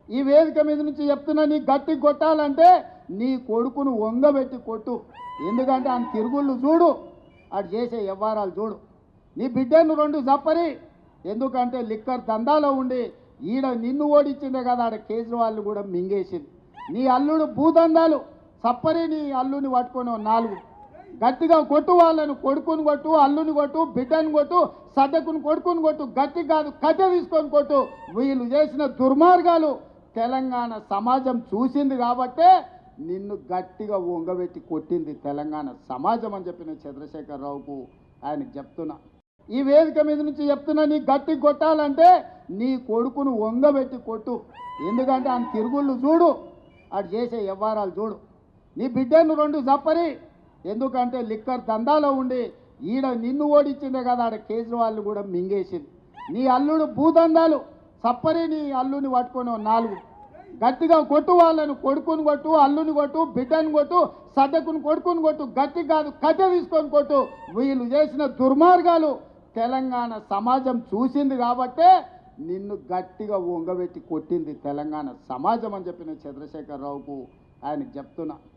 ఈ వేదిక మీద నుంచి చెప్తున్నా, నీ గట్టి కొట్టాలంటే నీ కొడుకును వంగబెట్టి కొట్టు. ఎందుకంటే ఆయన తిరుగుళ్ళు చూడు, అటు చేసే వ్యవహారాలు చూడు. నీ బిడ్డను రెండు చప్పరి. ఎందుకంటే లిక్కర్ దందాలో ఉండి ఈడ నిన్ను ఓడించిందే కదా, ఆడ కేజ్రీవాల్ కూడా మింగేసింది. నీ అల్లుడు భూదందాలు చప్పరి. నీ అల్లుని పట్టుకొని నాలుగు గట్టిగా కొట్టు. వాళ్ళను కొడుకుని కొట్టు, అల్లుని కొట్టు, బిడ్డను కొట్టు, సడ్డకుని కొడుకుని కొట్టు. గట్టి కాదు, కట్టె తీసుకొని కొట్టు. వీళ్ళు చేసిన దుర్మార్గాలు తెలంగాణ సమాజం చూసింది కాబట్టే నిన్ను గట్టిగా వంగబెట్టి కొట్టింది తెలంగాణ సమాజం అని చెప్పిన చంద్రశేఖరరావుకు ఆయనకు చెప్తున్నా. ఈ వేదిక మీద నుంచి చెప్తున్నా, నీ గట్టి కొట్టాలంటే నీ కొడుకును వంగబెట్టి కొట్టు. ఎందుకంటే ఆయన తిరుగుళ్ళు చూడు, అటు చేసే వ్యవహారాలు చూడు. నీ బిడ్డను రెండు చప్పరి. ఎందుకంటే లిక్కర్ దందాలో ఉండి ఈడ నిన్ను ఓడించిందే కదా, ఆడ కేజ్రీవాల్ కూడా మింగేసింది. నీ అల్లుడు భూదందాలు చప్పరి. నీ అల్లుని పట్టుకొని నాలుగు గట్టిగా కొట్టు. వాళ్ళను కొడుకుని కొట్టు, అల్లుని కొట్టు, బిడ్డను కొట్టు, సడ్డకుని కొడుకుని కొట్టు. గట్టి కాదు, కట్టె తీసుకొని కొట్టు. వీళ్ళు చేసిన దుర్మార్గాలు తెలంగాణ సమాజం చూసింది కాబట్టే నిన్ను గట్టిగా వంగబెట్టి కొట్టింది తెలంగాణ సమాజం అని చెప్పిన చంద్రశేఖరరావుకు ఆయనకు చెప్తున్నా.